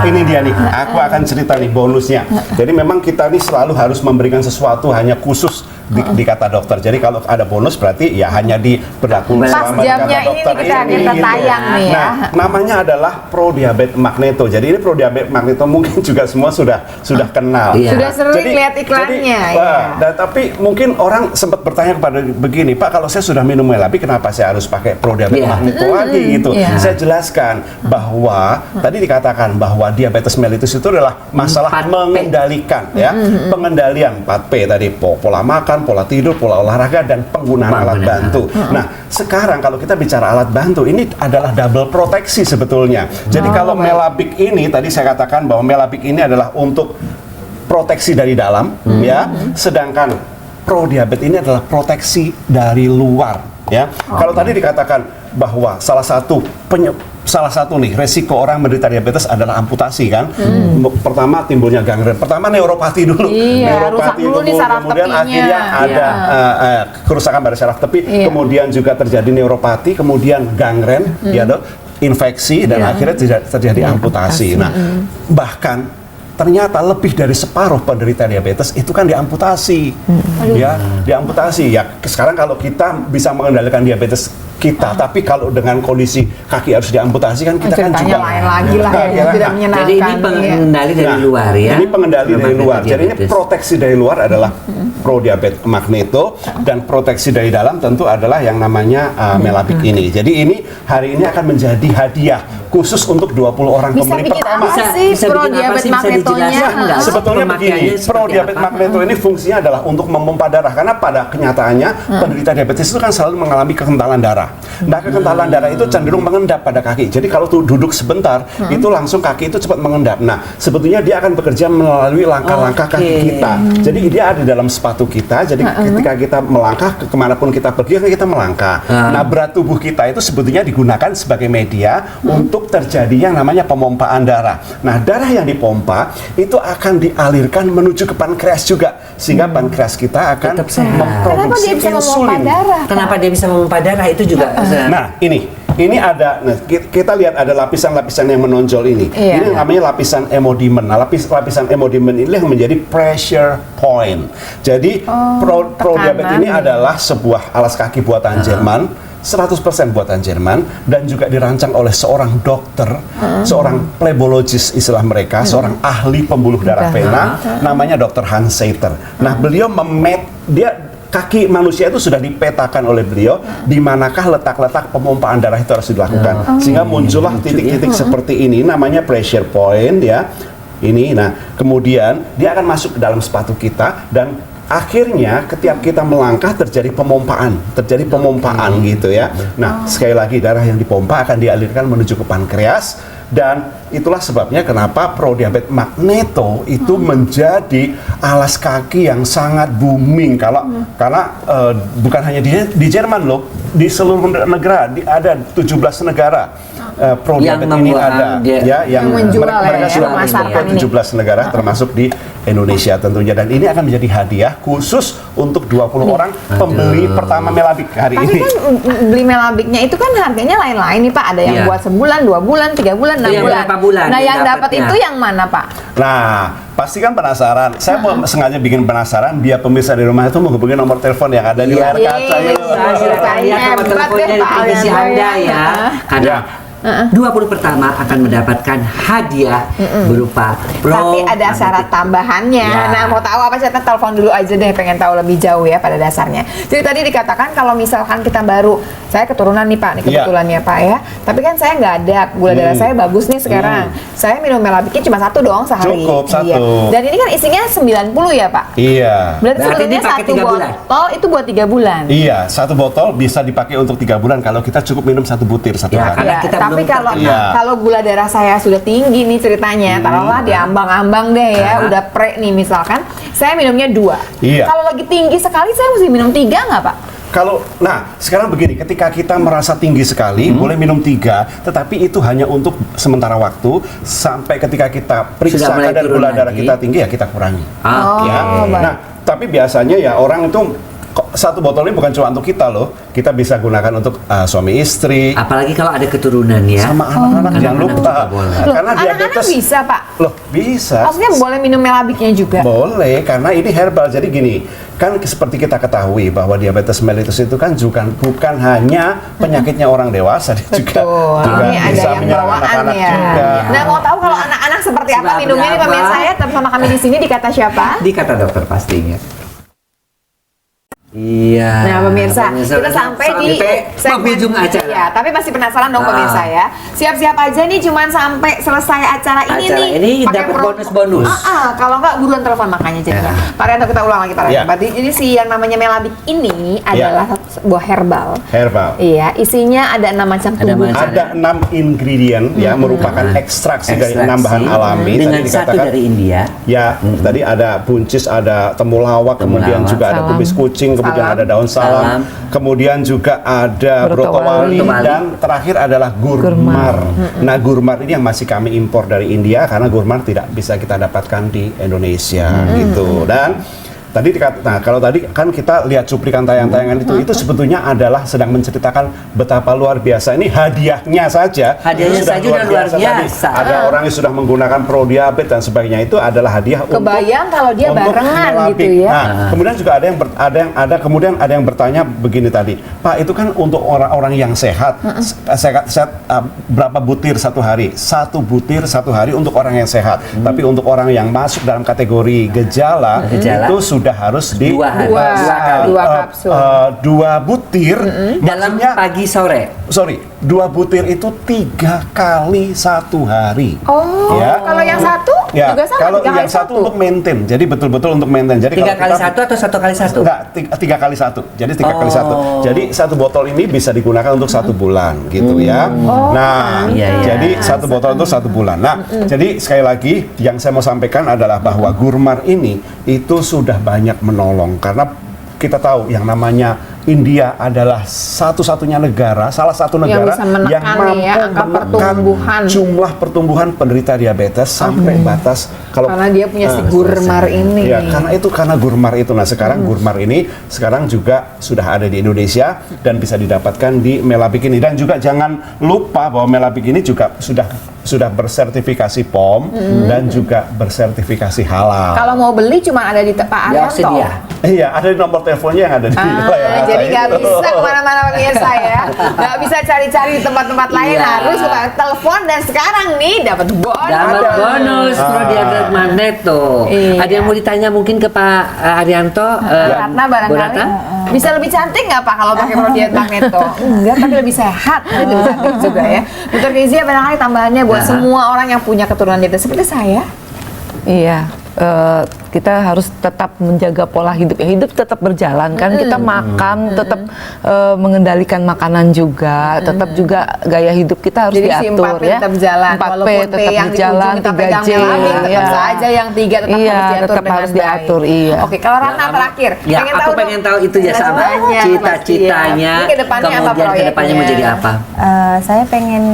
Ini dia nih, aku akan cerita nih bonusnya. Jadi memang kita nih selalu harus memberikan sesuatu hanya khusus di kata dokter. Jadi kalau ada bonus berarti ya hanya berlaku Pas selama di jamnya kata ini dokter kita tayang nih ya. Nah, namanya adalah Pro Diabetes Magneto. Jadi ini Pro Diabetes Magneto mungkin juga semua sudah kenal. Iya. Sudah sering lihat iklannya ya. Tapi mungkin orang sempat bertanya kepada begini, Pak, kalau saya sudah minum melabik, kenapa saya harus pakai Pro Diabetes Iya. Magneto lagi gitu? Iya. Saya jelaskan bahwa tadi dikatakan bahwa diabetes mellitus itu adalah masalah 4P. mengendalikan ya, pengendalian 4P tadi, pola makan, pola tidur, pola olahraga dan penggunaan alat bantu. Nah, sekarang kalau kita bicara alat bantu, ini adalah double proteksi sebetulnya. Jadi kalau melabik ini tadi saya katakan bahwa melabik ini adalah untuk proteksi dari dalam ya, sedangkan Pro Diabetes ini adalah proteksi dari luar ya. Kalau tadi dikatakan bahwa salah satu nih resiko orang menderita diabetes adalah amputasi kan. Pertama timbulnya gangren. Pertama neuropati dulu. Iya, rusak dulu nih saraf kemudian tepinya. akhirnya ada kerusakan pada saraf tepi, Iya. kemudian juga terjadi neuropati, kemudian gangren, ya dok, infeksi dan akhirnya terjadi amputasi. Nah, bahkan ternyata lebih dari separuh penderita diabetes itu kan diamputasi, ya diamputasi. Ya sekarang kalau kita bisa mengendalikan diabetes kita, tapi kalau dengan kondisi kaki harus diamputasi kan kita kan Ceritanya juga lain lagi lah ya, Kira-kira, tidak nah, menyenangkan. Jadi ini Iya. pengendali dari Nah, luar ya. Ini pengendali dari luar. Jadi ini Diabetes. proteksi dari luar adalah Pro Diabetes Magneto dan proteksi dari dalam tentu adalah yang namanya melabik ini. Jadi ini hari ini akan menjadi hadiah khusus untuk 20 orang Bisa pembeli bikin pertama. apa sih Pro bikin apa Diabetes sih? Bisa Magnetonya? dijelaskan nggak? Sebetulnya Pemakaiannya begini, seperti Pro Diabetes apa? Magneto ini fungsinya adalah untuk memompa darah karena pada kenyataannya penderita diabetes itu kan selalu mengalami kekentalan darah. Nah, kekentalan darah itu cenderung mengendap pada kaki. Jadi kalau tuh duduk sebentar, itu langsung kaki itu cepat mengendap. Nah, sebetulnya dia akan bekerja melalui langkah-langkah kaki kita. Jadi dia ada dalam sepatu kita. Jadi ketika kita melangkah kemanapun kita pergi, kan kita melangkah. Nah, berat tubuh kita itu sebetulnya digunakan sebagai media untuk terjadinya yang namanya pemompaan darah. Nah, darah yang dipompa itu akan dialirkan menuju ke pankreas juga, sehingga pankreas kita akan Tetap sehat. Kenapa memproduksi dia bisa memompa insulin. darah? Kenapa dia bisa memompa darah itu juga? Nah, ini ada, nah, kita lihat ada lapisan-lapisan yang menonjol ini. Iya. Ini namanya lapisan hemodimen. Nah, lapisan hemodimen ini yang menjadi pressure point. Jadi Pro Diabetes ini adalah sebuah alas kaki buatan Jerman, 100% buatan Jerman, dan juga dirancang oleh seorang dokter, seorang plebologis istilah mereka, seorang ahli pembuluh darah vena, namanya Dr. Hans Seiter. Nah, beliau kaki manusia itu sudah dipetakan oleh beliau di manakah letak-letak pemompaan darah itu harus dilakukan, sehingga muncullah titik-titik seperti ini namanya pressure point ya. Ini, nah kemudian dia akan masuk ke dalam sepatu kita dan akhirnya ketika kita melangkah terjadi pemompaan gitu ya. Nah, sekali lagi darah yang dipompa akan dialirkan menuju ke pankreas. Dan itulah sebabnya kenapa Pro Diabetes Magneto itu menjadi alas kaki yang sangat booming karena bukan hanya di Jerman loh, di seluruh negara ada 17 negara Pro Yang Diabetes ini membuat ada dia- yang menjual mereka ya, sudah memasarkan menjual ke ini. 17 negara termasuk di Indonesia tentunya, dan ini akan menjadi hadiah khusus untuk 20 orang pembeli pertama melabik hari Tapi ini. kan beli melabiknya itu kan harganya lain-lain nih Pak. Ada yang Iya. buat sebulan, 2 bulan, 3 bulan, 6 Yang bulan. berapa bulan Nah, yang dapat dapatnya? itu yang mana Pak? Nah, pasti kan penasaran. Saya mau sengaja bikin penasaran biar pemirsa di rumah itu menghubungi nomor telepon yang ada di layar kaca. Iya, Yuk. Silakan lihat nomor Hebat teleponnya deh, di Pak televisi Arianto Anda ya. ya. Karena Ya. 20 pertama akan mendapatkan hadiah berupa Tapi ada syarat tambahannya. Ya. Nah, mau tahu apa syaratnya? Telepon dulu aja deh, pengen tahu lebih jauh ya pada dasarnya. Jadi tadi dikatakan kalau misalkan kita baru, saya keturunan nih Pak, nih kebetulan ya Pak ya. Tapi kan saya nggak ada, gula darah saya bagus nih sekarang. Saya minum Melabikin cuma 1 doang sehari. Cukup, 1. Iya. Dan ini kan isinya 90 ya Pak. Iya. Berarti Berarti sebetulnya dipakai 1 3 bulan? botol itu buat 3 bulan. Iya, 1 botol bisa dipakai untuk 3 bulan kalau kita cukup minum 1 butir satu Ya, hari. karena Ya, kita tapi belum kalau terkenal. kalau gula darah saya sudah tinggi nih ceritanya, taruhlah di ambang-ambang deh ya, udah pre nih misalkan, saya minumnya 2. Iya. Kalau lagi tinggi sekali saya mesti minum 3 nggak Pak? Kalau, nah sekarang begini, ketika kita merasa tinggi sekali, boleh minum 3, tetapi itu hanya untuk sementara waktu sampai ketika kita periksa Sudah mulai kadar turun gula darah lagi. kita tinggi ya kita kurangi. Oke. Ya. baik. Nah, tapi biasanya ya orang itu 1 botol ini bukan cuma untuk kita loh, kita bisa gunakan untuk suami istri, Apalagi kalau ada keturunan ya. sama anak-anak jangan Anak-anak lupa. juga boleh. Loh, Karena anak-anak diabetes bisa Pak? loh bisa. Maksudnya boleh minum Melabiknya juga? Boleh, karena ini herbal. Jadi gini, kan seperti kita ketahui bahwa diabetes mellitus itu kan bukan hanya penyakitnya orang dewasa, dia juga Ini ada bisa yang menyerang bawaan anak-anak ya. juga. Nah, mau tahu kalau anak-anak seperti apa Sebab minumnya nih berapa? pemirsa saya, tetap sama kami di sini di Kata Siapa? Di Kata Dokter pastinya. Iya. Nah pemirsa, kita sampai di penghujung acara. Ya, tapi pasti penasaran dong pemirsa ya. Siap-siap aja nih, cuman sampai selesai acara ini Acara nih. ini pakai dapat promo. bonus-bonus. Kalau nggak buruan telepon makanya jadinya. Pak Rianto, kita ulang lagi Pak Rianto. Ya. Berarti jadi si yang namanya Melabik ini adalah sebuah herbal. Herbal. Iya, isinya ada 6 macam Ada tumbuhan. macam. Ada 6 ingredient ya, merupakan ekstraksi dari 6 bahan alami. Dengan Tadi satu dikatakan, dari India. ya, tadi ada buncis, ada temulawak, kemudian Temulawak. juga ada Salam. kumis kucing, kemudian Salam. ada daun salam, Salam. kemudian juga ada Brotowali. brotowali, dan terakhir adalah gurmar. Nah, gurmar ini yang masih kami impor dari India karena gurmar tidak bisa kita dapatkan di Indonesia gitu. Dan tadi nah kalau tadi kan kita lihat cuplikan tayangan itu sebetulnya adalah sedang menceritakan betapa luar biasa ini hadiahnya saja. Hadiahnya Itu sudah saja udah luar tadi. biasa. Ada orang yang sudah menggunakan prodiabetes dan sebagainya, itu adalah hadiah Kebayang kalau dia untuk barengan Melabik. gitu ya. Nah, kemudian juga kemudian ada yang bertanya begini tadi, Pak, itu kan untuk orang-orang yang sehat, berapa butir satu hari? 1 butir satu hari untuk orang yang sehat. Tapi untuk orang yang masuk dalam kategori gejala, Gejala. itu sudah harus di Dua hari. Dua kapsul. 2 butir Dalam maksudnya, pagi sore. sorry, 2 butir itu 3 kali 1 hari. Oh, Ya. kalau yang satu Ya, juga sama kalau 3 kali yang satu untuk maintain, jadi betul-betul untuk maintain. Jadi 3 kalau kali kita- 1 atau 1 kali 1? Enggak, 3 kali 1. Jadi 3 kali 1. Oh. Jadi 1 botol ini bisa digunakan untuk 1 bulan gitu ya. Nah, Iya, iya. jadi 1 botol untuk 1 bulan. Nah, jadi sekali lagi yang saya mau sampaikan adalah bahwa gurmar ini itu sudah banyak menolong karena kita tahu yang namanya India adalah satu-satunya negara, salah satu negara bisa menekan yang mampu nih ya, angka menekan pertumbuhan. jumlah pertumbuhan penderita diabetes sampai batas Karena dia punya si gurmar ini. Ya, karena gurmar itu. Nah, sekarang gurmar ini sekarang juga sudah ada di Indonesia dan bisa didapatkan di Melabik ini. Dan juga jangan lupa bahwa Melabik ini juga sudah bersertifikasi POM dan juga bersertifikasi halal. Kalau mau beli cuma ada di Pak Ya, Arianto. sedia. Iya, ada di nomor teleponnya yang ada di layar kaca Jadi nggak itu. bisa kemana-mana pemirsa ya, nggak bisa cari-cari di tempat-tempat lain, Iya. harus buka telepon dan sekarang nih dapat bonus. Dapat bonus Prodiabetes Magneto. Iya. Ada yang mau ditanya mungkin ke Pak Arianto? Ratna Bu barangkali Ratna? bisa lebih cantik nggak Pak kalau pakai Prodiabetes Magneto? Enggak, tapi lebih sehat, lebih cantik juga ya. Dokter Kezia barangkali tambahannya buat semua orang yang punya keturunan diabetes seperti saya. Iya, kita harus tetap menjaga pola hidup. Ya, hidup tetap berjalan kan. Kita makan, tetap mengendalikan makanan juga. Tetap juga gaya hidup kita harus Jadi si diatur 4P ya. tetap jalan, 4P walaupun P tetap yang di berjalan, ujung kita pegang 3J, Melabik, tetap ya. saja yang 3 tetap Iya, harus diatur tetap dengan harus baik. diatur, iya. Oke, kalau Ratna terakhir, Ya, aku pengen tahu itu ya sama Banyak, cita-citanya. pasti ya. Ini kedepannya apa Kemudian kedepannya mau jadi apa? Saya pengen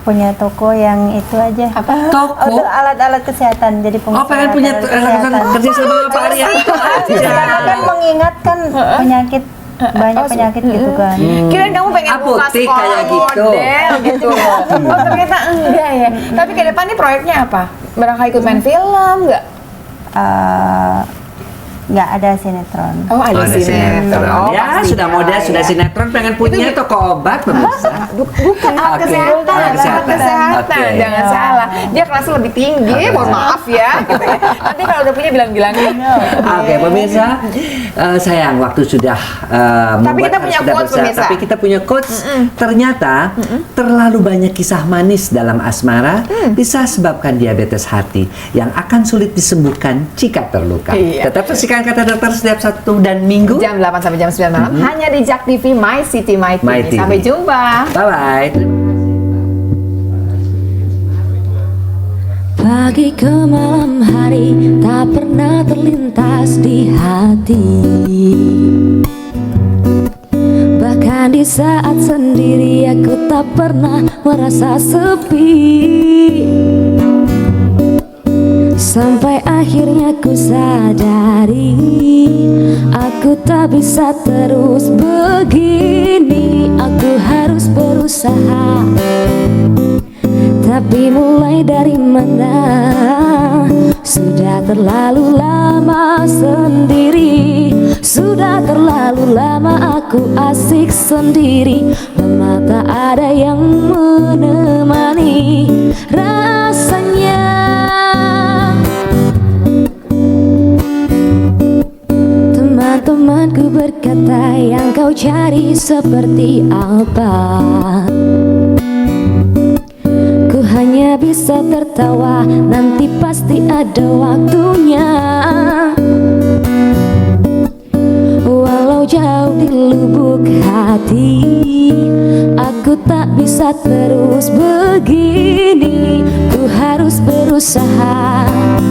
punya toko yang itu aja. Toko? Untuk alat-alat kesehatan. Jadi Oh, pengen punya alat kesehatan. kerja sama Pak Arianto Karena kan aja. mengingatkan penyakit, banyak penyakit gitu kan. Kirain kamu pengen buka Apotek sekolah kayak gitu. model gitu. Oh ternyata enggak ya. Tapi ke depan nih proyeknya apa? Barangkali ikut main film enggak? Eh, nggak ada sinetron. Oh, ada sinetron. Oh, ya, pastinya sudah model, sudah ya. sinetron, pengen punya toko obat, pemirsa. Bukan alat Oke, kesehatan, alat alat kesehatan, Oke. jangan salah. Dia kelasnya lebih tinggi, mohon maaf ya. Gitu ya. Nanti kalau udah punya bilang-bilangin. Oke, pemirsa, sayang waktu sudah Tapi kita harus punya sudah quotes, besar. pemirsa. Tapi kita punya quotes. Ternyata terlalu banyak kisah manis dalam asmara bisa sebabkan diabetes hati yang akan sulit disembuhkan jika terluka. Iya. Tetap saksikan Kata Dokter setiap Sabtu dan Minggu. Jam 8 sampai jam 9 malam hanya di Jak TV My City My TV. My TV. Sampai jumpa. Bye-bye. Pagi ke malam hari tak pernah terlintas di hati. Bahkan di saat sendiri aku tak pernah merasa sepi. Sampai akhirnya ku sadari aku tak bisa terus begini. Aku harus berusaha. Tapi mulai dari mana? Sudah terlalu lama sendiri. Sudah terlalu lama aku asik sendiri. Lama tak ada yang menemani. Rasanya teman-temanku berkata, yang kau cari seperti apa? Ku hanya bisa tertawa, nanti pasti ada waktunya. Walau jauh di lubuk hati, aku tak bisa terus begini. Ku harus berusaha.